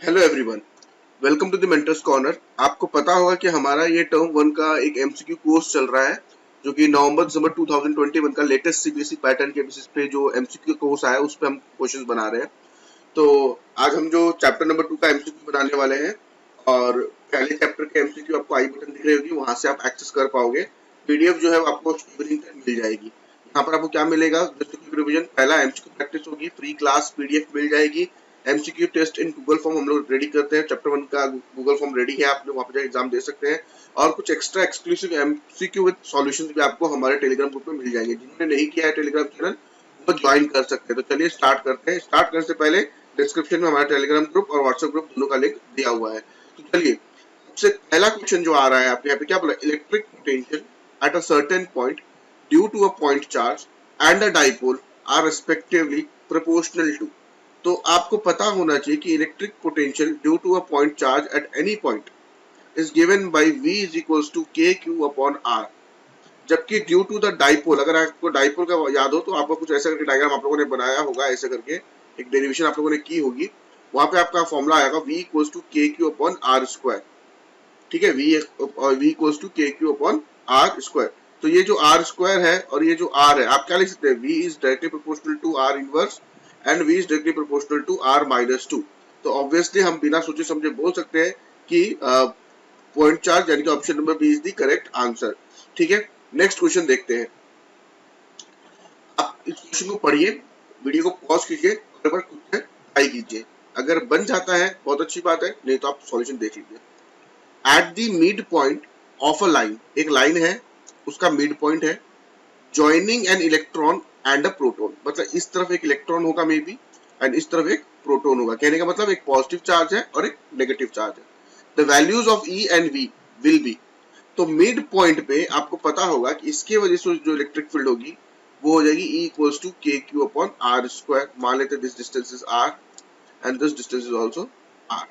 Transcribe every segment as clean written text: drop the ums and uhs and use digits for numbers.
Hello everyone, welcome to the mentors corner. आपको पता होगा कि हमारा ये टर्म वन का एक एमसीक्यू कोर्स चल रहा है जो कि नवंबर दिसंबर 2021 का लेटेस्ट सीबीएसई पैटर्न के बेसिस पे जो एमसीक्यू कोर्स आया उस पे हम क्वेश्चंस बना रहे हैं। तो आज हम जो चैप्टर नंबर 2 का एमसीक्यू बनाने वाले हैं और पहले चैप्टर के एमसीक्यू आपको आई बटन दिख रही होगी, वहां से आप एक्सेस कर पाओगे। पीडीएफ जो है वो आपको इवनिंग तक मिल जाएगी। यहाँ पर आपको क्या मिलेगा, जस्ट क्विक रिवीजन, पहला एमसीक्यू प्रैक्टिस होगी, फ्री क्लास पीडीएफ मिल जाएगी, MCQ test in Google form हम लोग रेडी करते हैं। चैप्टर 1 का गूगल फॉर्म रेडी है, आप लोग वहां पर एग्जाम दे सकते हैं। और कुछ extra exclusive MCQ with solutions भी आपको हमारे टेलीग्राम ग्रुप में मिल जाएंगे। जिन्होंने नहीं किया है टेलीग्राम चैनल वो ज्वाइन कर सकते हैं। तो चलिए स्टार्ट करते हैं। स्टार्ट करने से पहले डिस्क्रिप्शन में हमारा टेलीग्राम ग्रुप और व्हाट्सएप ग्रुप दोनों का लिंक दिया हुआ है। तो चलिए, सबसे पहला क्वेश्चन जो आ रहा है आपके यहाँ पे क्या बोला, electric potential at a certain point due to a point charge and a dipole are respectively proportional to. तो आपको पता होना चाहिए कि electric potential due to a point charge at any point is given by V is equals to K Q upon R. जबकि due to the dipole, अगर आपको dipole का याद हो तो आपको कुछ ऐसा करके डायग्राम आप लोगों ने बनाया होगा, ऐसे करके एक डेरिवेशन आप लोगों ने की होगी। वहां पे आपका फॉर्मूला आएगा V equals to K Q upon R square. ठीक है, V equals to K Q upon R square. तो ये जो आर स्क्वायर है और ये जो आर है, आप क्या लिख सकते हैं, V is directly proportional to R inverse and V is directly proportional to R minus two. तो ऑब्वियसली हम बिना सोचे समझे बोल सकते हैं कि पॉइंट चार्ज यानी कि option number B is the correct answer. ठीक है, नेक्स्ट क्वेश्चन देखते हैं। आप इस क्वेश्चन को पढ़िए, वीडियो को पॉज कीजिए और एक बार खुद से ट्राई कीजिए। अगर बन जाता है बहुत अच्छी बात है, नहीं तो आप सॉल्यूशन देख लीजिए। At the mid point of a line, एक लाइन है उसका मिड पॉइंट है, joining an electron and a proton, मतलब इस तरफ एक इलेक्ट्रॉन होगा मे बी एंड इस तरफ एक प्रोटॉन होगा। कहने का मतलब एक पॉजिटिव चार्ज है और एक नेगेटिव चार्ज है। The values of E and V will be. तो मिड पॉइंट पे आपको पता होगा कि इसके वजह से जो इलेक्ट्रिक फील्ड होगी वो हो जाएगी E equals to K Q upon R square. मान लेते this distance is R and this distance is also R.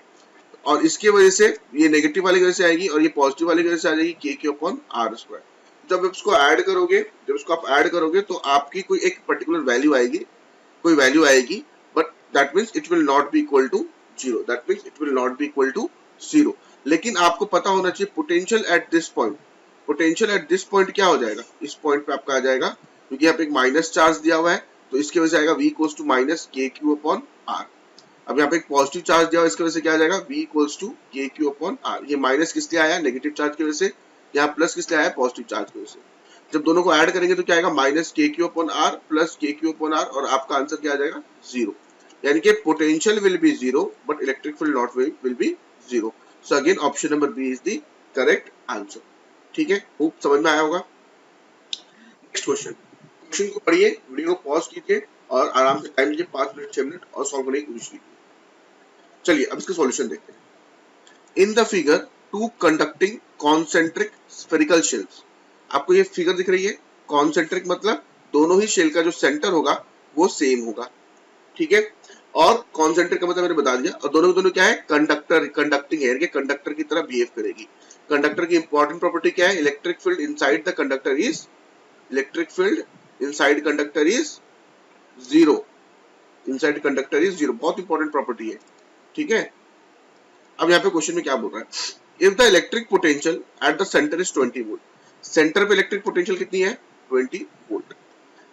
और इसके वजह से ये नेगेटिव वाली वजह से आएगी और ये पॉजिटिव वाली वजह से आ जाएगी के क्यू अपॉन आर स्क्वायर। जब इसको ऐड करोगे, जब इसको आप ऐड करोगे तो आपकी कोई एक पर्टिकुलर वैल्यू आएगी, कोई वैल्यू आएगी, but that means it will not be equal to zero. That means it will not be equal to zero. लेकिन आपको पता होना चाहिए potential at this point. Potential at this point क्या हो जाएगा, इस पॉइंट पे आपका आ जाएगा, क्योंकि यहाँ पे एक माइनस चार्ज दिया हुआ है तो इसकी वजह से आएगा V equals to minus K Q upon R. अब यहाँ पे एक पॉजिटिव चार्ज दिया हुआ है, इसकी वजह से क्या आ जाएगा, V equals to K Q upon are. ये माइनस किस लिए आया, नेगेटिव चार्ज की वजह से, यहाँ प्लस किस लिए आया, पॉजिटिव चार्ज की वजह से। जब दोनों को ऐड करेंगे तो क्या आएगा, minus K Q upon R plus K Q upon R, और आपका आंसर क्या आ जाएगा, जीरो। यानी कि potential will be zero but electric field not will be zero. So again option number B is the correct answer. ठीक है, hope समझ में आया होगा। नेक्स्ट क्वेश्चन, क्वेश्चन को पढ़िए, वीडियो को पॉज कीजिए और आराम से टाइम लीजिए, 5 मिनट 6 मिनट, और सॉल्व करने की कोशिश कीजिए। चलिए अब इसका सॉल्यूशन देखते हैं। In the figure two conducting concentric spherical shells. आपको ये फिगर दिख रही है, कॉन्सेंट्रिक मतलब दोनों ही शेल का जो सेंटर होगा वो सेम होगा। ठीक है, और कॉन्सेंट्रिक का मतलब मैंने बता दिया, और दोनों दोनों क्या है, कंडक्टर, कंडक्टिंग एयर के कंडक्टर की तरह बिहेव करेगी। कंडक्टर की इंपॉर्टेंट प्रॉपर्टी क्या है, electric field inside the conductor is, electric field inside conductor is zero. Inside conductor is zero, बहुत इंपॉर्टेंट प्रॉपर्टी है। ठीक है, अब यहाँ पे क्वेश्चन में क्या बोल रहा है, if the electric potential at the centre is 20 volt. Centre पे इलेक्ट्रिक पोटेंशियल कितनी है, 20 volt.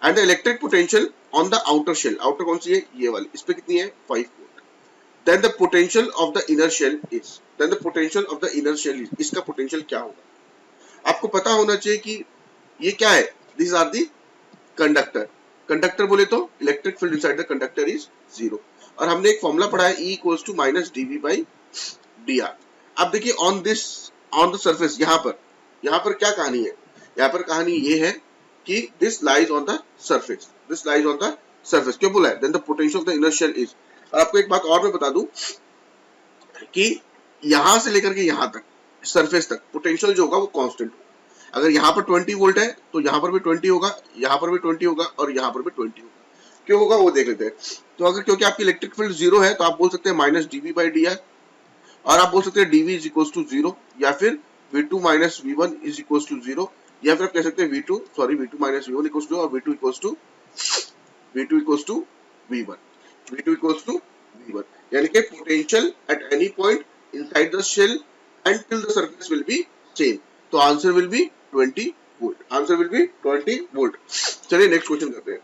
And the electric potential on the outer shell, outer कौन सी है, ये वाली, इस पे कितनी है, 5 volt. Then the potential of the inner shell is, then the potential of the inner shell is, इसका पोटेंशियल क्या होगा। आपको पता होना चाहिए कि ये क्या है, this are the conductor. Conductor बोले तो electric field inside the conductor is zero. और हमने एक फॉर्मूला पढ़ा है, E equals to minus dV by dr। अब देखिए on this, on the surface, यहाँ पर क्या कहानी है, यहाँ पर कहानी ये है कि this lies on the surface, this lies on the surface. क्यों बोला है, then the potential of the inner shell is. और आपको एक बात और मैं बता दूं कि यहां से लेकर के यहां तक, सरफेस तक, पोटेंशियल जो होगा वो कांस्टेंट होगा। अगर यहाँ पर 20 वोल्ट है तो यहाँ पर भी 20 होगा, यहाँ पर भी 20 होगा, और यहाँ पर भी 20 होगा। क्यों होगा वो देख लेते हैं। तो अगर क्योंकि आपकी इलेक्ट्रिक फील्ड जीरो है तो आप बोल सकते हैं माइनस dV बाई dr, और आप बोल सकते हैं dV is equal to zero, या फिर V2 minus V1 is equal to zero, या फिर आप कह सकते हैं V2 minus V1 equal to, और V2 equal to V1, V2 equal to V1, यानी कि potential at any point inside the shell until the surface will be same. तो answer will be 20 volt, answer will be 20 volt. चलिए next question करते हैं।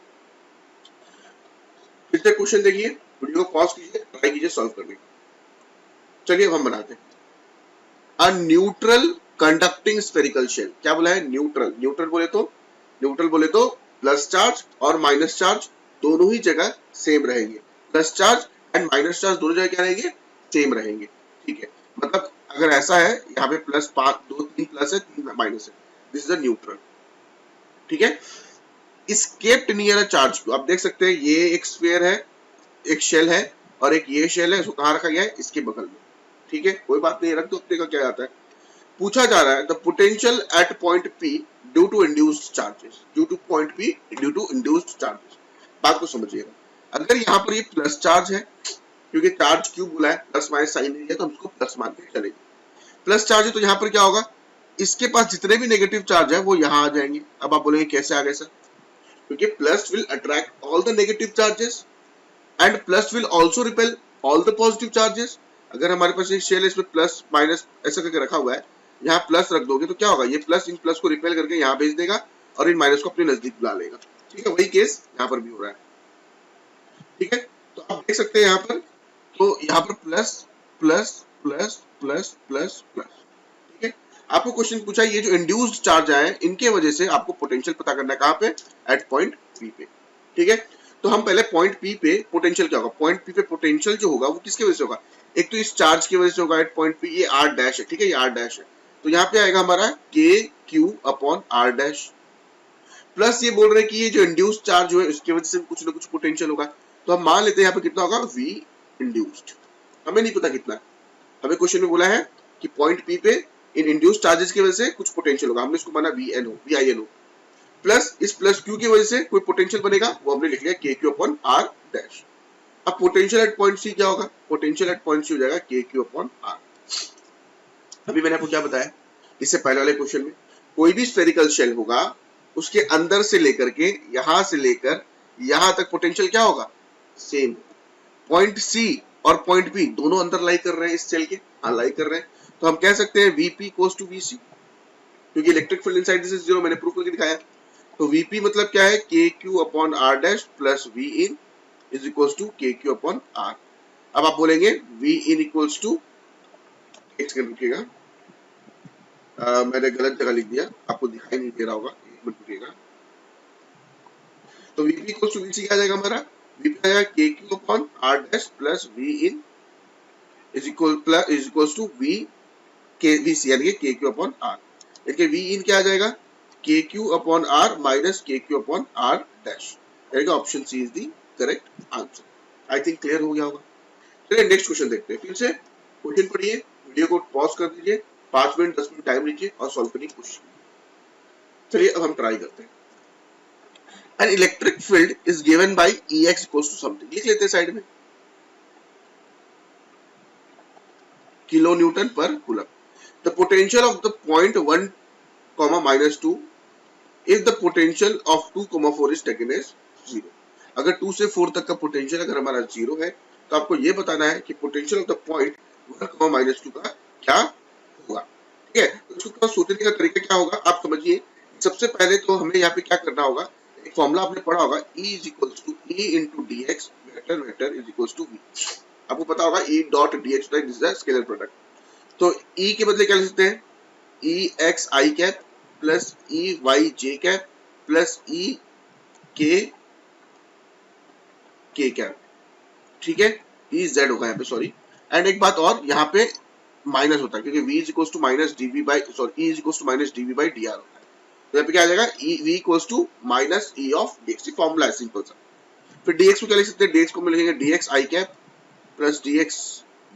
फिर से question देखिए, video को पॉज कीजिए, ट्राई कीजिए सॉल्व करने का। चलिए अब हम बनाते हैं a neutral conducting spherical shell. क्या बोला है? न्यूट्रल। न्यूट्रल बोले तो प्लस चार्ज और माइनस चार्ज दोनों ही जगह सेम रहेंगे। Plus charge and minus charge दोनों जगह क्या रहेंगे? सेम रहेंगे। ठीक है, मतलब अगर ऐसा है यहाँ पे प्लस 5 2 3 प्लस है 3 माइनस है, दिस इज अ न्यूट्रल। ठीक है, इस्केप्ड नियर अ चार्ज क्यू। आप देख सकते हैं ये एक स्फीयर है, एक शेल है, और एक ये शेल है, इसको कहाँ रखा गया है? इसके बगल में। ठीक है, कोई बात नहीं, रख दो, अपने का क्या जाता है। पूछा जा रहा है the potential at point P due to induced charges, due to point P due to induced charges. बात को समझिएगा, अगर यहाँ पर ये प्लस चार्ज है, क्योंकि चार्ज क्यों बोला है, प्लस माइनस साइन नहीं है तो हम इसको प्लस मान के चलेंगे। प्लस चार्ज है तो यहाँ पर क्या होगा? इसके पास जितने भी नेगेटिव चार्ज है वो यहाँ आ जाएंगे। अब आप बोलेंगे कैसे आ गए सर? क्योंकि plus will attract all the negative charges and plus will also repel all the positive charges. अगर हमारे पास एक शेल है, इसमें प्लस माइनस ऐसा करके रखा हुआ है, यहाँ प्लस रख दोगे तो क्या होगा? ये प्लस इन प्लस को रिपेल करके यहाँ भेज देगा और इन माइनस को अपने नजदीक बुला लेगा। ठीक है, वही केस यहाँ पर भी हो रहा है। ठीक है, तो आप देख सकते हैं यहाँ पर, तो यहाँ पर plus plus plus plus plus plus. ठीक है, आपको क्वेश्चन पूछा ये जो इंड्यूस्ड चार्ज आए इनके वजह से आपको पोटेंशियल पता करना है, कहाँ पे? एट पॉइंट पी पे। ठीक है, तो हम पहले पॉइंट पी पे पोटेंशियल क्या होगा? पॉइंट पी पे पोटेंशियल जो होगा वो किसकी वजह से होगा? एक तो इस चार्ज की वजह से होगा एट पॉइंट पी, ये आर डैश है। ठीक है, ये आर डैश है, तो यहाँ पे आएगा हमारा K Q upon R dash, plus ये बोल रहे हैं कि ये जो इंड्यूस्ड चार्ज है उसकी वजह से कुछ ना कुछ पोटेंशियल होगा, तो हम मान लेते हैं यहाँ पे कितना होगा? V induced. हमें नहीं पता कितना है, हमें क्वेश्चन में बोला है कि पॉइंट पी पे इन इंड्यूस्ड चार्जेस की वजह से कुछ पोटेंशियल होगा, हमने इसको माना V N O, V I N O, plus इस प्लस क्यू की वजह से कोई पोटेंशियल बनेगा, वो हमने लिख लिया के क्यू अपॉन आर डैश। अब पोटेंशियल एट पॉइंट सी क्या होगा? पोटेंशियल एट पॉइंट सी हो जाएगा के क्यू अपॉन आर। अभी मैंने आपको क्या बताया इससे पहले वाले क्वेश्चन में, कोई भी स्फेरिकल शेल होगा उसके अंदर से लेकर के यहां से लेकर यहां तक पोटेंशियल क्या होगा? सेम। पॉइंट सी और पॉइंट बी दोनों अंदर लाई कर रहे हैं इस सेल के, हाँ लाई कर रहे हैं, तो हम कह सकते हैं वीपी इक्वल्स टू वीसी, क्योंकि electric field inside this is zero, मैंने प्रूफ करके दिखाया। तो वीपी मतलब क्या है? K Q upon R dash plus V in is equals to K Q upon R. अब आप बोलेंगे वी इन इक्वल्स टू, एक सेकंड रुकिएगा, मैंने गलत जगह लिख दिया, आपको दिखाई नहीं दे रहा होगा, एक मिनट रुकिएगा। तो वीपी इक्वल्स टू वीसी क्या आ जाएगा हमारा? वीपी आएगा K Q upon R dash plus V in is equals to V के वीसी, यानी कि के क्यू अपॉन आर। यानी वी इन क्या आ जाएगा? K Q upon R minus K Q upon R dash, यानी कि option C is the correct answer. I think clear हो गया होगा। चलिए नेक्स्ट क्वेश्चन देखते हैं। फिर से क्वेश्चन पढ़िए, वीडियो को पॉज कर दीजिए, 5 मिनट 10 मिनट टाइम लीजिए और सॉल्व करने की कोशिश कीजिए। चलिए अब हम ट्राई करते हैं। An electric field is given by Ex equals to something, लिख लेते हैं साइड में, kilo newton per coulomb. The potential of the point 1, -2 if the potential of 2, 4 is taken as 0। अगर 2 से 4 तक का पोटेंशियल अगर हमारा 0 है तो आपको ये बताना है कि पोटेंशियल ऑफ द पॉइंट 1, -2 का क्या होगा। ठीक है, तो इसको सोचने का तरीका क्या होगा आप समझिए। सबसे पहले तो हमें यहाँ पे क्या करना होगा, एक फॉर्मूला आपने पढ़ा होगा, E is equals to E into D X vector vector is equals to V। आपको पता होगा E dot D X is the scalar product, तो E के बदले क्या लिख सकते हैं? E x I cap plus E y j cap plus E k k cap. ठीक है, E z होगा यहाँ पे, सॉरी। एंड एक बात और, यहाँ पे माइनस होता है क्योंकि V is equals to minus dv by, sorry, E is equals to minus dv by dr होता है, तो यहाँ पे क्या आ जाएगा? V equals to minus E of dx। ये फॉर्मूला है सिंपल सा। फिर dx को क्या लिख सकते हैं? dx को हम लिखेंगे dx I cap plus dx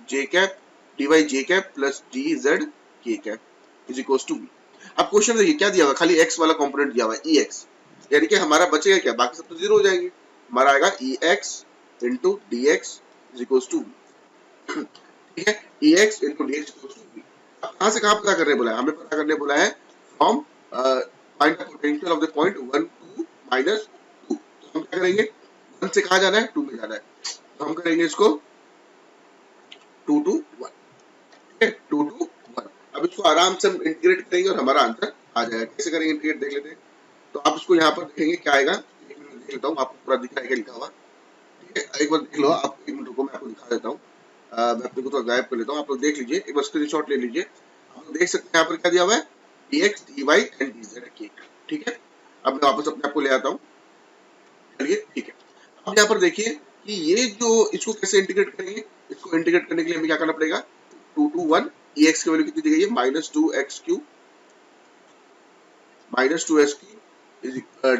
j cap dy j cap plus dz k cap is equals to V। अब क्वेश्चन देखिए क्या दिया हुआ, खाली x वाला कंपोनेंट दिया हुआ है Ex, यानी कि हमारा बचेगा क्या? बाकी सब तो जीरो हो जाएंगे। हमारा आएगा Ex into D X is equals to V। ठीक है, Ex into D X equals to V। अब कहाँ से कहाँ पता करने बोला है? हमें पता करने बोला है from find the potential of the point 1 to -2। तो हम क्या करेंगे? 1 से कहाँ जाना है? 2 में जाना है, तो हम करेंगे इसको 2 to 1, ठीक है, 2 to 1। अब इसको आराम से हम इंटीग्रेट करेंगे और हमारा आंसर आ जाएगा। कैसे करेंगे इंटीग्रेट देख लेते हैं। तो आप इसको यहाँ पर देखेंगे क्या आएगा, एक मिनट देख लेता हूँ, आपको पूरा दिख रहा है क्या लिखा हुआ, ठीक है, एक बार देख लो आप, एक मिनट रुको मैं आपको दिखा देता हूँ। मैं अपने को तो गायब कर लेता हूँ, आप लोग देख लीजिए, एक बार स्क्रीनशॉट ले लीजिए। आप लोग देख सकते हैं यहाँ पर क्या दिया हुआ है, dx dy एंड dz के, ठीक है। अब मैं वापस अपने आप को ले आता हूँ, चलिए ठीक है। अब यहाँ पर देखिए कि ये जो इसको कैसे इंटीग्रेट करेंगे, इसको इंटीग्रेट करने के लिए हमें क्या करना पड़ेगा, 2 to 1, ex की वैल्यू कितनी दी गई है, -2x³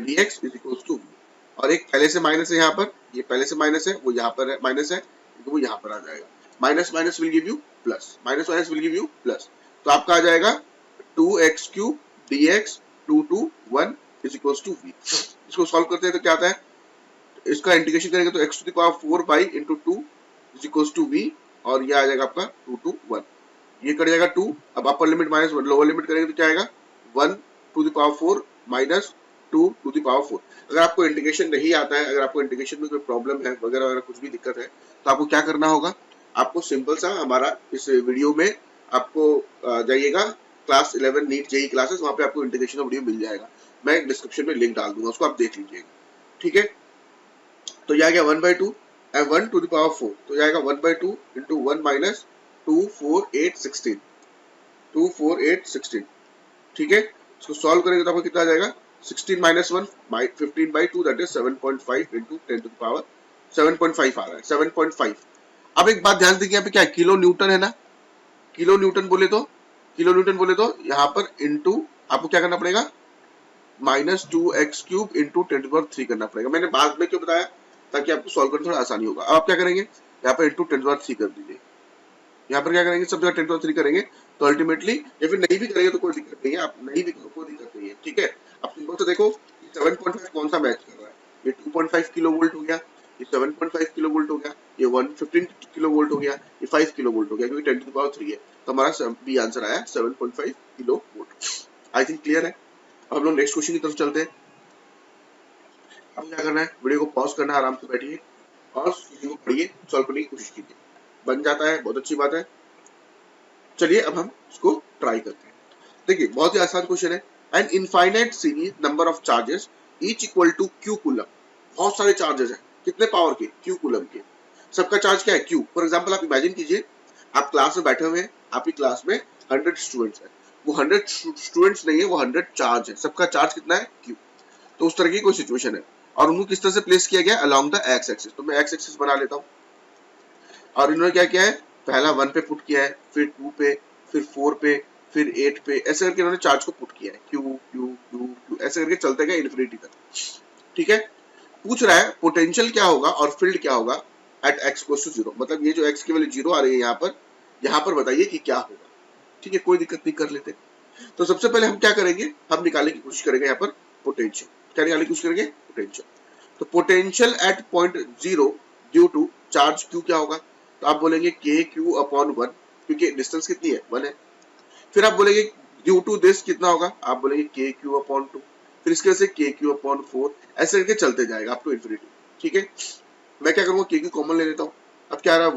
dx is equal to, और एक पहले से माइनस है यहाँ पर, ये पहले से माइनस है, वो यहाँ पर है माइनस है, तो वो यहाँ पर आ जाएगा। Minus minus will give you plus, minus minus will give you plus, तो आपका आ जाएगा 2x³ dx 2 to 1 is equal to v। इसको सॉल्व करते हैं तो क्या आता है, इसका इंटीग्रेशन करेंगे तो x to the power 4 by into 2 is equal to v, और ये आ जाएगा आपका 2 to 1, ये कट जाएगा 2। अब upper limit minus lower limit करेंगे तो क्या आएगा, 1 to the power 4 minus 2 to the power 4। अगर आपको इंटीग्रेशन नहीं आता है, अगर आपको इंटीग्रेशन में कोई प्रॉब्लम है वगैरह वगैरह कुछ भी दिक्कत है, तो आपको क्या करना होगा, आपको सिंपल सा हमारा इस वीडियो में आपको जाइएगा क्लास 11 नीट जेई क्लासेस, वहां पे आपको इंटीग्रेशन का वीडियो मिल जाएगा, मैं डिस्क्रिप्शन में लिंक डाल दूंगा, उसको आप देख लीजिएगा, ठीक है। तो यह आ गया 1/2 एंड 1 to the power 4, तो यह आएगा 1/2 into 1 minus 2 4 8 16, 2 4 8 16, ठीक है। इसको सॉल्व करेंगे तो आपको कितना आ जाएगा, 16 minus 1 15/2 that is 7.5 into 10 to the power 7.5 आ रहा है, 7.5। अब एक बात ध्यान दीजिए, यहाँ पे क्या है, किलो न्यूटन है ना, किलो न्यूटन बोले तो, किलो न्यूटन बोले तो यहाँ पर इनटू आपको क्या करना पड़ेगा, -2x³ into 10⁻³ करना पड़ेगा। मैंने बाद में क्यों बताया, ताकि आपको सॉल्व करना थोड़ा आसानी होगा। अब आप क्या करेंगे, यहाँ पर into 10⁻³ कर दीजिए, यहाँ पर क्या करेंगे, सब जगह 10⁻³ करेंगे तो अल्टीमेटली, या फिर नहीं भी करेंगे तो कोई दिक्कत नहीं है, आप नहीं भी करो कोई दिक्कत नहीं है, ठीक है। अब सिंपल से देखो 7.5 कौन सा मैच कर रहा है, ये 2.5 किलो वोल्ट हो गया, ये 7.5 किलो वोल्ट हो गया, ये 115 किलो वोल्ट हो गया, ये 5 किलो वोल्ट हो गया, क्योंकि 10⁻³ है, तो हमारा बी आंसर आया 7.5 किलो वोल्ट। आई थिंक क्लियर है। अब हम लोग नेक्स्ट क्वेश्चन की तरफ चलते हैं। अब क्या करना है, वीडियो को पॉज करना है, आराम से बैठिए और वीडियो को पढ़िए, सॉल्व करने की कोशिश कीजिए, बन जाता है बहुत अच्छी बात है। चलिए अब हम इसको ट्राई करते हैं। देखिए बहुत ही आसान क्वेश्चन है, an infinite series number of charges each equal to Q coulomb, बहुत सारे चार्जेस हैं, कितने पावर के, क्यू कूलम के, सबका चार्ज क्या है, क्यू। फॉर एग्जांपल आप इमेजिन कीजिए, आप क्लास में बैठे हुए हैं, आपकी क्लास में 100 स्टूडेंट्स हैं, वो 100 स्टूडेंट्स नहीं है, वो 100 चार्ज है, सबका चार्ज कितना है, क्यू। तो उस तरह की कोई सिचुएशन है, और उनको किस तरह से प्लेस किया गया, अलोंग द एक्स एक्सिस। तो मैं एक्स एक्सिस बना लेता हूँ, और इन्होंने क्या किया है, पहला 1 पे पुट किया है, फिर 2 पे, फिर 4 पे, फिर 8 पे, ऐसे करके इन्होंने चार्ज को पुट किया है, क्यू क्यू क्यू क्यू, ऐसे करके चलते गए इन्फिनिटी तक, ठीक है। पूछ रहा है पोटेंशियल क्या होगा और फील्ड क्या होगा एट x इक्वल्स टू 0, मतलब ये जो x की वैल्यू 0 आ रही है यहाँ पर बताइए कि क्या होगा, ठीक है, कोई दिक्कत नहीं, कर लेते। तो सबसे पहले हम क्या करेंगे, हम निकालने की कोशिश करेंगे यहाँ पर पोटेंशियल, क्या निकालने की कोशिश करेंगे, पोटेंशियल। तो potential at point 0 due to charge q क्या होगा, तो आप बोलेंगे KQ/1, क्योंकि डिस्टेंस कितनी है, 1 है। फिर आप बोलेंगे ड्यू टू दिस कितना होगा, आप बोलेंगे KQ/2, फिर इसके वजह से KQ/4, ऐसे करके चलते जाएगा अप टू इन्फिनिटी, ठीक है। मैं क्या करूंगा, KQ कॉमन ले लेता हूँ, अब क्या आ रहा है,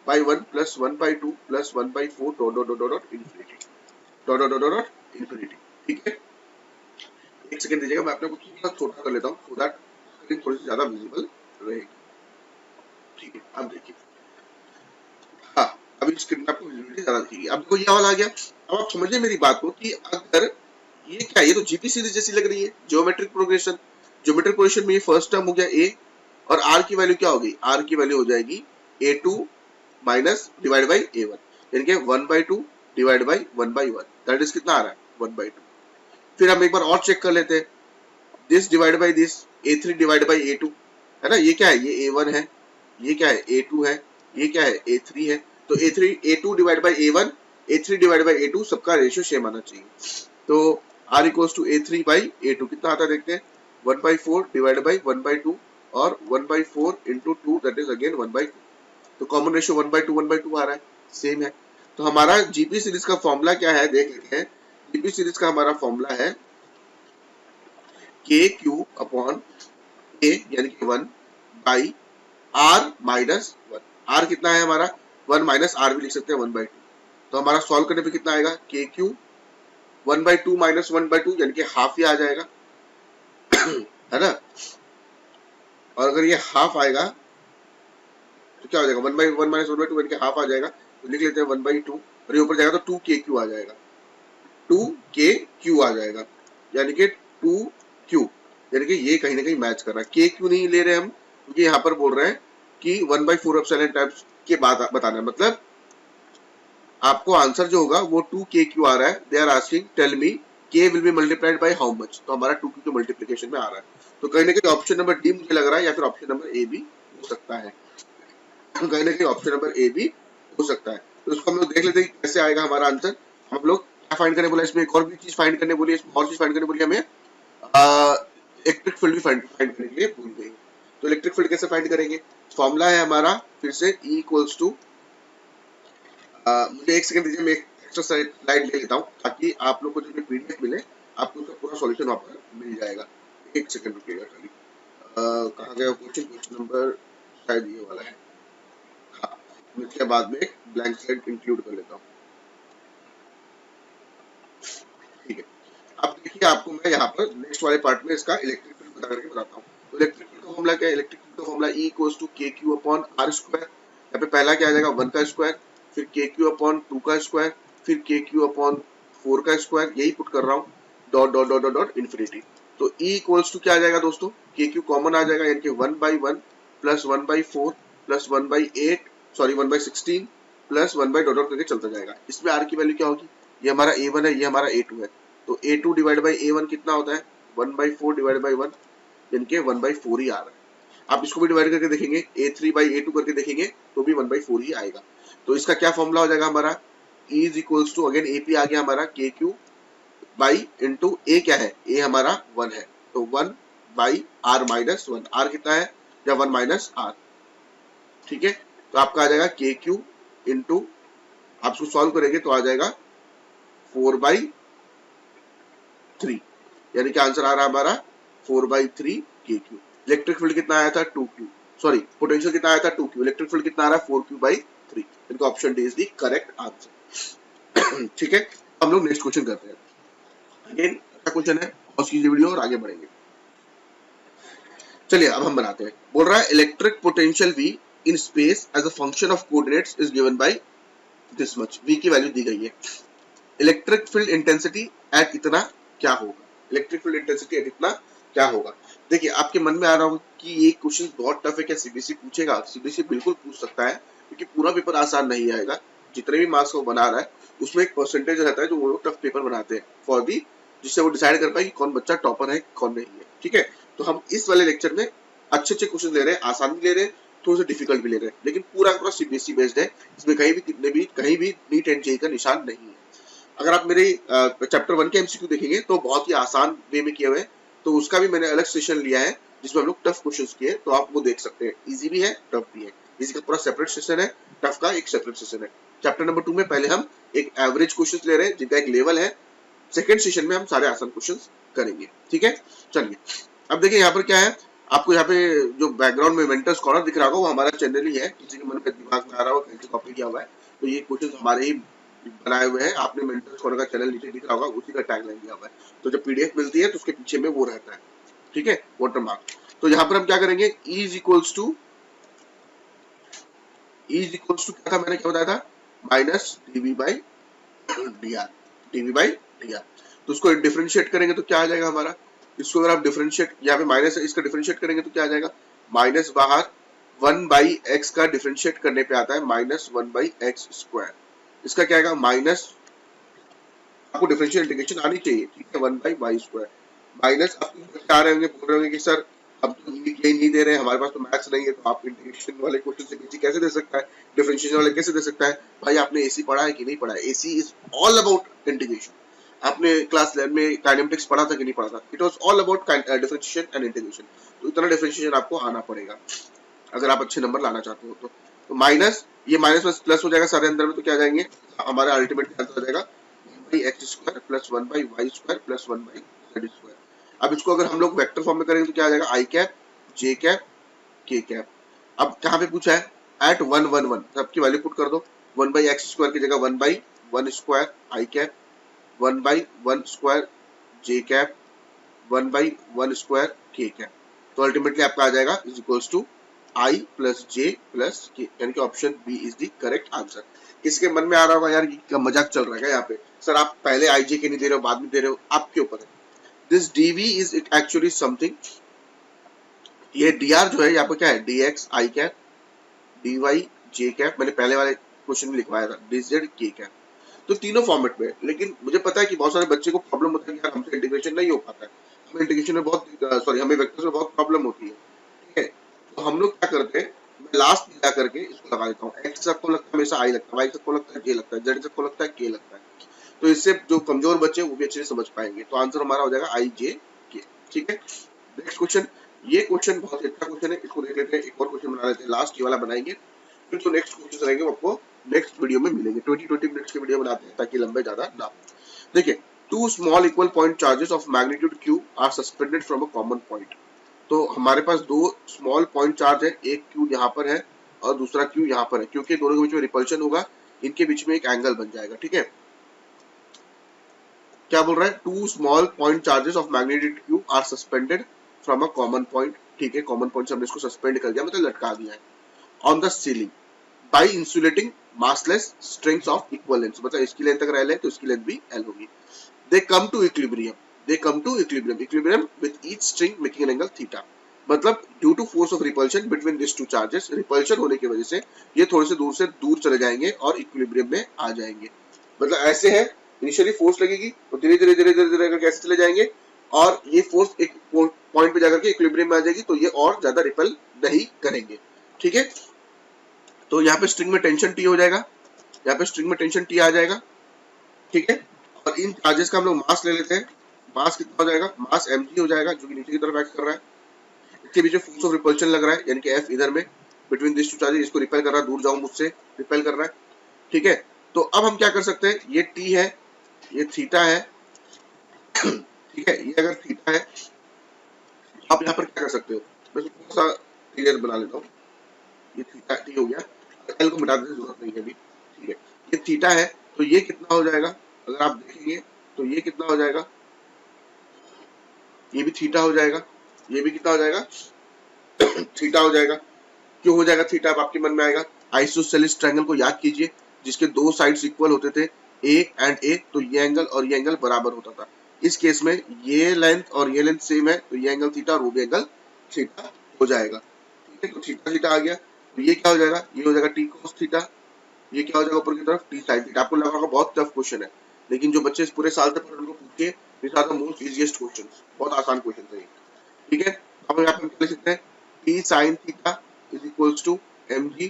1/1 plus 1/2 plus 1/4 dot dot dot dot infinity, dot dot dot dot infinity, ठीक है। एक सेकंड दीजिएगा, मैं अपने को थोड़ा छोटा कर लेता हूँ, सो दैट थोड़ी सी ज्यादा विजिबल रहेगी, ठीक है। अब देखिए, हाँ अभी स्क्रीन में आपको विजिबिलिटी ज्यादा दिखेगी। अब देखो ये वाला आ गया। अब आप समझिए मेरी बात को कि अगर ये क्या है, ये तो जीपी सीरीज जैसी लग रही है, ज्योमेट्रिक प्रोग्रेशन। ज्योमेट्रिक प्रोग्रेशन में ये फर्स्ट टर्म हो गया a, और r की वैल्यू क्या होगी, r की वैल्यू हो जाएगी a2 minus divide by a1, यानी कि 1/2 डिवाइड बाई 1/1, दैट इज कितना आ रहा है, 1/2। फिर हम एक बार और चेक कर लेते हैं, this divide by this, a3 divide by a2, है ना, ये क्या है, ये a1 है, ये क्या है, a2 है, ये क्या है, a3 है। तो a2 divide by a1, a3 divide by a2, सबका रेशियो सेम आना चाहिए। तो r equals to a3 by a2 कितना आता है देखते हैं, 1/4 डिवाइड बाई 1/2 और 1/4 इंटू 2 दैट इज अगेन 1/2। तो कॉमन रेशियो 1/2 आ रहा है, सेम है। तो हमारा जीपी सीरीज का फॉर्मूला क्या है देख लेते हैं। जीपी सीरीज का हमारा फॉर्मूला है KQ/A यानी कि 1 बाई r माइनस 1। r कितना है हमारा, 1 माइनस आर भी लिख सकते हैं 1/2। तो हमारा सॉल्व करने पे कितना आएगा, के क्यू 1/2 माइनस 1/2 यानी कि हाफ ही आ जाएगा है ना। और अगर ये हाफ आएगा तो क्या हो जाएगा, 1/1 माइनस 1/2 यानी कि हाफ आ जाएगा। तो लिख लेते हैं 1/2 और ये ऊपर जाएगा तो 2kq आ जाएगा, 2kq आ जाएगा यानी कि 2q, यानी कि ये कहीं ना कहीं मैच कर रहा है। के क्यू नहीं ले रहे हम क्योंकि यहाँ पर बोल रहे हैं कि 1/4 एप्सिलॉन टाइम्स के बाद बताना है, मतलब आपको आंसर जो होगा वो 2kq आ रहा है। They are asking tell me k will be multiplied by how much, तो हमारा 2q के मल्टीप्लिकेशन में आ रहा है। तो कहीं ना कहीं ऑप्शन नंबर डी मुझे लग रहा है या फिर ऑप्शन नंबर ए भी हो सकता है, कहीं ना कहीं ऑप्शन नंबर ए भी हो सकता है। तो इसको हम लोग देख लेते हैं कैसे आएगा हमारा आंसर। हम लोग क्या फाइंड करने बोला, इसमें एक और भी चीज फाइंड करने बोली, इसमें और चीज फाइंड करने बोली हमें, इलेक्ट्रिक फील्ड भी फाइंड करने के लिए भूल गई। तो इलेक्ट्रिक फील्ड कैसे फाइंड करेंगे, फॉर्मूला है हमारा फिर से E इक्वल्स टू, मुझे एक सेकंड दीजिए, मैं एक एक्स्ट्रा स्लाइड ले लेता हूँ ताकि आप लोग को जब पीडीएफ मिले आपको उसका पूरा सॉल्यूशन वहाँ पर मिल जाएगा। एक सेकंड रुकिएगा खाली, कहाँ गया क्वेश्चन, क्वेश्चन नंबर शायद ये वाला है, हाँ मैं इसके बाद में एक ब्लैंक स्लाइड इंक्लूड कर लेता हूँ। ठीक है, अब देखिए आपको मैं यहाँ पर नेक्स्ट वाले पार्ट में इसका इलेक्ट्रिक फील्ड बता करके बताता हूँ। तो इलेक्ट्रिक फील्ड का फॉर्मूला क्या है, इलेक्ट्रिक फील्ड का formula E equals to K Q upon R square. यहाँ पे पहला क्या आ जाएगा 1 का स्क्वायर, फिर के क्यू अपॉन 2 का स्क्वायर, फिर के क्यू अपॉन 4 का स्क्वायर, यही पुट कर रहा हूँ, dot dot dot dot dot infinity. तो E इक्वल्स टू क्या आ जाएगा दोस्तों, के क्यू कॉमन आ जाएगा यानी कि 1/1 plus 1/4 plus 1/8 sorry 1/16 plus 1 dot dot करके चलता जाएगा। इसमें आर की वैल्यू क्या होगी, ये हमारा A1 है, ये हमारा A2 है, तो A2 डिवाइड बाई A1 कितना होता है 1/4 डिवाइड बाई 1 यानी कि 1/4 ही आ रहा है। आप इसको भी डिवाइड करके देखेंगे A3 बाई A2 करके देखेंगे तो भी 1/4 ही आएगा। तो इसका क्या फॉर्मूला हो जाएगा हमारा, E is equals to again AP आ गया हमारा K Q by into A क्या है, A हमारा 1 है, तो 1 बाई R माइनस 1, R कितना है या 1 माइनस R, ठीक है। तो आपका आ जाएगा के क्यू इंटू, आप इसको सॉल्व करेंगे तो आ जाएगा 4/3 यानी कि आंसर आ रहा है हमारा 4/3 के क्यू। इलेक्ट्रिक फील्ड कितना आया था 2q, सॉरी पोटेंशियल कितना आया था 2q, इलेक्ट्रिक फील्ड कितना आ रहा है 4q/3, इनका option D is the correct answer ठीक है। हम लोग नेक्स्ट क्वेश्चन करते हैं, अगेन अच्छा क्वेश्चन है, पॉज कीजिए वीडियो और आगे बढ़ेंगे। चलिए अब हम बनाते हैं, बोल रहा है electric potential V in space as a function of coordinates is given by this much, V की वैल्यू दी गई है। इलेक्ट्रिक फील्ड इंटेंसिटी एट इतना क्या होगा, इलेक्ट्रिक फील्ड इंटेंसिटी एट इतना क्या होगा। देखिए आपके मन में आ रहा होगा कि ये क्वेश्चन बहुत टफ है, क्या सीबीएसई पूछेगा, सीबीएसई बिल्कुल पूछ सकता है क्योंकि पूरा पेपर आसान नहीं आएगा। जितने भी मार्क्स वो बना रहा है उसमें एक परसेंटेज रहता है जो वो लोग टफ पेपर बनाते हैं फॉर दी, जिससे वो डिसाइड कर पाए कि कौन बच्चा टॉपर है कौन नहीं है, ठीक है। तो हम इस वाले लेक्चर में अच्छे अच्छे क्वेश्चन ले रहे हैं, आसान भी ले रहे हैं, थोड़े से डिफिकल्ट भी ले रहे हैं, लेकिन पूरा पूरा सीबीएसई बेस्ड है, इसमें कहीं भी नीट एंड जेईई का निशान नहीं है। अगर आप मेरे चैप्टर 1 के एमसीक्यू देखेंगे तो बहुत ही आसान वे में किए हुए हैं, तो उसका भी मैंने अलग सेशन लिया है जिसमें हम लोग टफ क्वेश्चंस किए, तो आप वो देख सकते हैं, इजी भी है टफ भी है, इजी का पूरा सेपरेट सेशन है, टफ का एक सेपरेट सेशन है। चैप्टर नंबर 2 में पहले हम एक एवरेज क्वेश्चंस ले रहे हैं जिनका एक लेवल है, सेकंड सेशन में हम सारे आसान क्वेश्चंस करेंगे, ठीक है। चलिए अब देखिए यहाँ पर क्या है, आपको यहाँ पे जो बैकग्राउंड में मेंटर्स कॉर्नर दिख रहा होगा वो हमारा चैनल ही है, किसी के मन पे दिमाग में आ रहा होगा कहीं से कॉपी किया हुआ है, तो ये क्वेश्चंस हमारे ही बनाए हुए हैं, आपने मेंटर्स कॉर्नर का चैनल नीचे दिख रहा होगा, उसी का टैगलाइन दिया हुआ है, तो जब पीडीएफ मिलती है तो उसके पीछे में वो रहता है, ठीक है, वाटरमार्क। तो यहाँ पर हम क्या करेंगे, E इज इक्वल्स टू क्या था, मैंने क्या बताया था, माइनस dv बाई dr, तो उसको डिफरेंशिएट करेंगे तो क्या आ जाएगा हमारा, इसको अगर आप डिफरेंशिएट, यहाँ पे माइनस है, इसका डिफरेंशिएट करेंगे तो क्या आ जाएगा, माइनस बाहर 1/x का डिफरेंशिएट करने पे आता है माइनस 1/x स्क्वायर, इसका क्या आएगा माइनस, आपको डिफरेंशियल इंटीग्रेशन आनी चाहिए, ठीक है, 1/y स्क्वायर माइनस, आप बता रहे होंगे बोल रहे होंगे कि सर अब तो ये नहीं दे रहे हैं, हमारे पास तो मैथ्स नहीं है, तो आप इंटीग्रेशन वाले क्वेश्चन से बीसी कैसे दे सकता है, डिफरेंशिएशन वाले कैसे दे सकता है। भाई आपने एसी पढ़ा है कि नहीं पढ़ा है, AC is all about integration, आपने क्लास 11 में काइनेमेटिक्स पढ़ा था कि नहीं पढ़ा था, it was all about differentiation and integration, तो इतना डिफरेंशिएशन आपको आना पड़ेगा अगर आप अच्छे नंबर लाना चाहते हो तो माइनस, ये माइनस प्लस हो जाएगा सारे अंदर में, तो क्या जाएंगे हमारा अल्टीमेट आंसर हो जाएगा 1/x square plus 1/y square plus 1/z square. अब इसको अगर हम लोग वेक्टर फॉर्म में करेंगे तो क्या आ जाएगा, i cap, j cap, k cap. अब कहाँ पे पूछा है, एट 1 1 1 सबकी वैल्यू पुट कर दो। 1/x² की जगह 1/1² आई कैप, 1/1² जे कैप, 1/1² के कैप। तो अल्टीमेटली आपका आ जाएगा is equals to I plus J plus K, यानी कि option B is the correct answer. किसके मन में आ रहा होगा यार कि मजाक चल रहा है यहाँ पे, सर आप पहले आई जे के नहीं दे रहे हो बाद में दे रहे हो, आपके ऊपर है। This DV is actually something, ये dr जो है यहाँ पे क्या है, dx I cap, dy J cap, मैंने पहले वाले क्वेश्चन में लिखवाया था dz के कैप। तो तीनों फॉर्मेट में, लेकिन मुझे पता है कि बहुत सारे बच्चे को प्रॉब्लम होता है कि यार हमसे इंटीग्रेशन नहीं हो पाता है, हमें इंटीग्रेशन में बहुत सॉरी हमें वेक्टर्स में बहुत प्रॉब्लम होती है, ठीक है। तो हम लोग क्या करते हैं, मैं लास्ट में जा करके इसको लगा देता हूँ। x सबको लगता है हमेशा आई लगता है, y सबको लगता है j लगता है, z सबको लगता है k लगता है। तो इससे जो कमजोर बच्चे वो भी अच्छे से समझ पाएंगे। तो आंसर हमारा हो जाएगा आई जे के, ठीक है। नेक्स्ट क्वेश्चन, ये क्वेश्चन बहुत अच्छा क्वेश्चन है, इसको देख लेते हैं। एक और क्वेश्चन बना लेते हैं, लास्ट ये वाला बनाएंगे, फिर तो नेक्स्ट क्वेश्चन रहेंगे वो आपको नेक्स्ट वीडियो में मिलेंगे। 20-20 मिनट्स के वीडियो बनाते हैं ताकि लंबे ज्यादा ना हो। देखिए, two small equal point charges of magnitude q are suspended from a common point. तो हमारे पास दो स्मॉल पॉइंट चार्ज है, एक q यहाँ पर है और दूसरा q यहाँ पर है, क्योंकि दोनों के बीच में रिपल्शन होगा, इनके बीच में एक एंगल बन जाएगा, ठीक है। क्या बोल रहा है, two small point charges of magnitude q are suspended from a common point, ठीक है। कॉमन पॉइंट से हमने इसको सस्पेंड कर दिया, मतलब लटका दिया है, on the ceiling by insulating massless strings of equal length, मतलब इसकी लेंथ अगर एल है तो इसकी लेंथ भी एल होगी। They come to equilibrium, they come to equilibrium, equilibrium with each string making an angle theta, मतलब due to force of repulsion between this two charges, repulsion होने की वजह से ये थोड़े से दूर चले जाएंगे और इक्विलिब्रियम में आ जाएंगे। मतलब ऐसे है, इनिशियली फोर्स लगेगी तो धीरे धीरे धीरे धीरे धीरे करके ऐसे चले जाएंगे और ये फोर्स एक पॉइंट पे जाकर के इक्विलिब्रियम में आ जाएगी, तो ये और ज्यादा रिपल नहीं करेंगे, ठीक है। तो यहाँ पे स्ट्रिंग में टेंशन टी हो जाएगा, यहाँ पे स्ट्रिंग में टेंशन टी आ जाएगा, ठीक है। और इन चार्जेस का हम लोग मास ले लेते हैं, मास कितना हो जाएगा, मास mg हो जाएगा, जो कि नीचे की तरफ एक्ट कर रहा है। इसके बीच में फोर्स ऑफ रिपल्शन लग रहा है, यानी कि F इधर में बिटवीन दिस टू चार्जेस, इसको रिपेल कर रहा है, दूर जाऊं मुझसे, रिपेल कर रहा है, ठीक है। तो अब हम क्या कर सकते हैं, ये t है, ये थीटा है, ठीक है। ये अगर थीटा है तो आप यहाँ पर क्या कर सकते हो, मैं थोड़ा सा क्लियर बना लेता हूँ। ये थीटा टी हो गया, एल को मिटा देने की जरूरत नहीं है अभी, ठीक है। ये थीटा है, तो ये कितना हो जाएगा, अगर आप देखेंगे तो ये कितना हो जाएगा, ये भी थीटा हो जाएगा, ये भी कितना हो जाएगा थीटा हो जाएगा। क्यों हो जाएगा थीटा, अब आपके मन में आएगा, आइसोसेलेस ट्रायंगल को याद कीजिए जिसके दो साइड्स इक्वल होते थे ए एंड ए, तो ये एंगल और ये एंगल बराबर होता था। इस केस में ये लेंथ और ये लेंथ सेम है, तो ये एंगल थीटा और वो भी एंगल थीटा हो जाएगा, ठीक है। तो थीटा थीटा आ गया, तो ये क्या हो जाएगा, ये हो जाएगा टी कोस थीटा, ये क्या हो जाएगा ऊपर की तरफ टी साइन थीटा। आपको लगा होगा बहुत टफ क्वेश्चन है, लेकिन जो बच्चे इस पूरे साल तक पढ़े उनको पूछिए, this are the most easiest questions, बहुत आसान क्वेश्चन है ये, ठीक है। अब यहाँ पे लिख सकते हैं T sine theta is equals to mg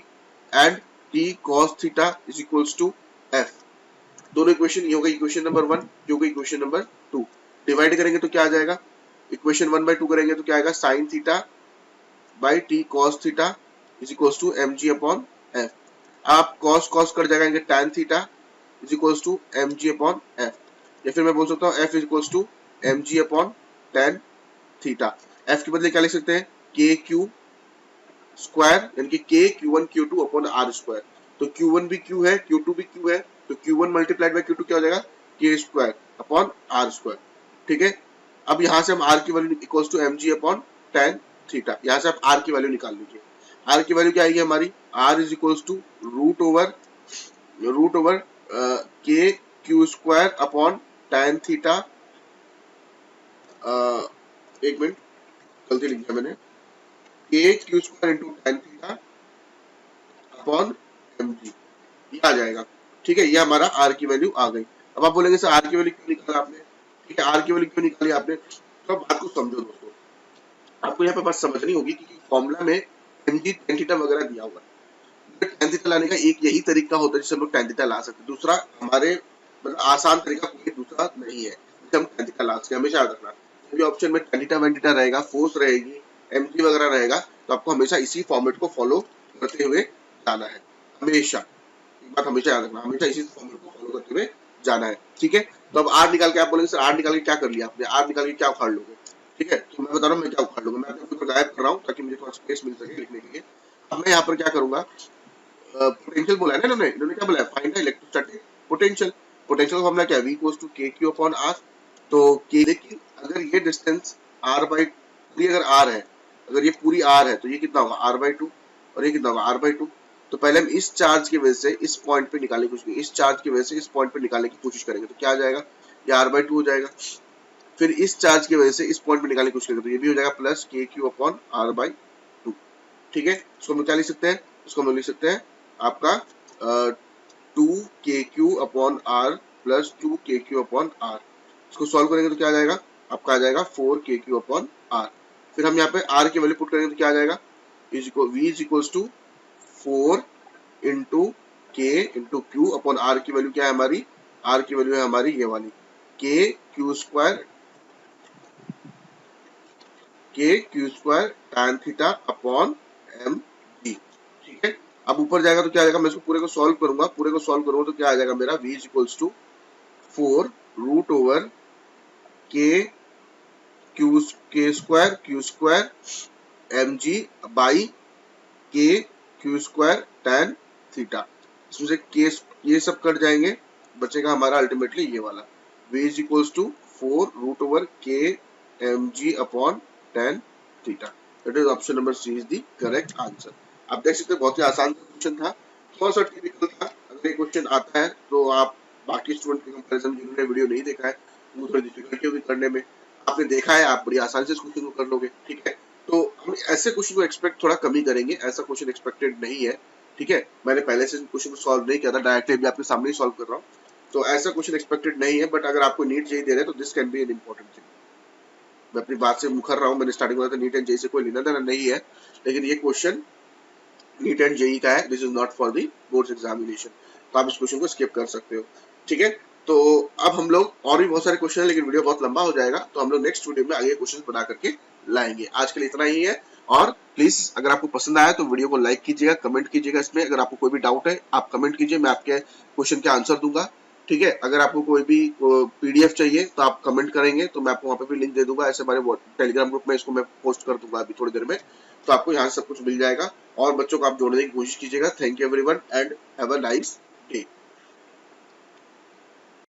and T cos theta is equals to f। दोनों इक्वेशन, ये हो गई इक्वेशन नंबर 1, ये हो गई इक्वेशन नंबर 2। डिवाइड करेंगे तो क्या आ जाएगा, इक्वेशन 1/2 करेंगे तो क्या आएगा, sine theta by T cos theta is equals to mg upon f। आप कॉस कॉस कर जाएंगे, tan theta is equals to mg upon f, या फिर मैं बोल सकता हूँ f is equals to mg upon tan theta. f के बदले क्या लिख सकते हैं, के क्यू स्क्वायर, यानी कि के Q1 Q2 upon R square. तो Q1 भी Q है, Q2 भी Q है, तो Q1 मल्टीप्लाइड बाई Q2 क्या हो जाएगा, के स्क्वायर अपॉन आर स्क्वायर, ठीक है। अब यहाँ से हम आर की value equals to mg upon tan theta, यहाँ से आप आर की वैल्यू निकाल लीजिए। आर की वैल्यू क्या आएगी हमारी, r is equals to root over k Q square upon tan theta, एक मिनट गलती लिख दिया मैंने, k Q square into tan theta upon mg, ये आ जाएगा, ठीक है। ये हमारा आर की वैल्यू आ गई। अब आप बोलेंगे सर आर की वैल्यू क्यों निकाला आपने, ठीक है, आर की वैल्यू क्यों निकाली आपने, तो बात को समझो दोस्तों, आपको यहाँ पे बात समझनी होगी कि फॉर्मूला में mg tan थीटा वगैरह दिया हुआ है। tan थीटा लाने का एक यही तरीका होता है जिससे हम लोग tan थीटा ला सकते हैं, दूसरा हमारे मतलब आसान तरीका कोई दूसरा नहीं है जिससे हम tan थीटा ला सकते हैं। हमेशा याद रखना, जब भी ऑप्शन में tan थीटा वन थीटा रहेगा, फोर्स रहेगी, mg वगैरह रहेगा, तो आपको हमेशा इसी फॉर्मेट को फॉलो करते हुए जाना है, हमेशा, एक बात हमेशा याद रखना, हमेशा इसी फॉर्मेट को फॉलो करते हुए जाना है, ठीक है। तो अब आर निकाल के आप बोलेंगे सर आर निकाल के क्या कर लिया आपने, आर निकाल के क्या उखाड़ लोगे, ठीक है। तो मैं बता रहा हूँ मैं क्या उखाड़ लूंगा, मैं अपने गायब कर रहा हूँ ताकि मुझे थोड़ा स्पेस मिल सके लिखने के लिए। अब मैं यहाँ पर क्या करूंगा, पोटेंशियल बोला है ना इन्होंने क्या बोला है, find the electrostatic potential. Potential का फॉर्मूला क्या है, V equals to K Q upon are. तो के, लेकिन अगर ये डिस्टेंस r बाई पूरी अगर r है, अगर ये पूरी r है तो ये कितना होगा r बाई टू, और ये कितना होगा r बाई टू। तो पहले हम इस चार्ज की वजह से इस पॉइंट पे निकालने की कोशिश करेंगे, इस चार्ज की वजह से इस पॉइंट पे निकालने की कोशिश करेंगे, तो क्या आ जाएगा, ये r बाई टू हो जाएगा। फिर इस चार्ज की वजह से इस पॉइंट पे निकालने की कोशिश करेंगे, तो ये भी हो जाएगा plus K Q upon R by two. ठीक है, इसको हम क्या लिख सकते हैं, इसको हम लिख सकते हैं आपका two K Q upon R plus two K Q upon R. इसको सॉल्व करेंगे तो क्या आ जाएगा, आपका आ जाएगा फोर के क्यू अपॉन आर। फिर हम यहाँ पे आर की वैल्यू पुट करेंगे तो क्या आ जाएगा, V is equals to four into K into Q upon R की वैल्यू क्या है हमारी, आर की वैल्यू है हमारी ये वाली K Q square tan theta upon M G. ठीक है, अब ऊपर जाएगा तो क्या आ जाएगा, मैं इसको पूरे को सॉल्व करूंगा, पूरे को सॉल्व करूंगा तो क्या आ जाएगा मेरा, v is equals to four root over k Q square m g by k Q square tan theta. इसमें से के ये सब कट जाएंगे, बचेगा हमारा अल्टीमेटली ये वाला v is equals to four root over k m g upon tan theta. That is option number C is the correct answer. आप देख सकते हैं बहुत ही आसान क्वेश्चन था, थोड़ा सा टिपिकल था। अगर ये क्वेश्चन आता है तो आप बाकी स्टूडेंट के कंपैरिजन जिन्होंने वीडियो नहीं देखा है वो थोड़ी डिफिकल्टी होगी करने में, आपने देखा है आप बड़ी आसानी से इस क्वेश्चन को कर लोगे। ठीक है, तो हम ऐसे क्वेश्चन को एक्सपेक्ट थोड़ा कम ही करेंगे, ऐसा क्वेश्चन एक्सपेक्टेड नहीं है। ठीक है, मैंने पहले से क्वेश्चन को सॉल्व नहीं किया था, डायरेक्टली भी आपके सामने ही सॉल्व कर रहा हूँ, तो ऐसा क्वेश्चन एक्सपेक्टेड नहीं है। बट अगर आपको नीट जेई दे रहे हैं तो this can be an important thing. मैं अपनी बात से मुखर रहा हूँ, मैंने स्टार्टिंग में नीट एंड जेई से कोई लेना देना नहीं है, लेकिन ये क्वेश्चन नीट एंड जेई का है, this is not for the boards examination, तो आप इस क्वेश्चन को स्किप कर सकते हो। ठीक है, तो अब हम लोग और भी बहुत सारे क्वेश्चन है, लेकिन वीडियो बहुत लंबा हो जाएगा, तो हम लोग नेक्स्ट वीडियो में आगे क्वेश्चन बना करके लाएंगे। आज के लिए इतना ही है, और प्लीज अगर आपको पसंद आया तो वीडियो को लाइक कीजिएगा, कमेंट कीजिएगा। इसमें अगर आपको कोई भी डाउट है आप कमेंट कीजिए, मैं आपके क्वेश्चन के आंसर दूंगा। ठीक है, अगर आपको कोई भी पीडीएफ चाहिए तो आप कमेंट करेंगे, तो मैं आपको वहाँ पे भी लिंक दे दूंगा, ऐसे हमारे टेलीग्राम ग्रुप में इसको मैं पोस्ट कर दूंगा अभी थोड़ी देर में, तो आपको यहाँ सब कुछ मिल जाएगा। और बच्चों को आप जोड़ने की कोशिश कीजिएगा। Thank you everyone and have a nice day.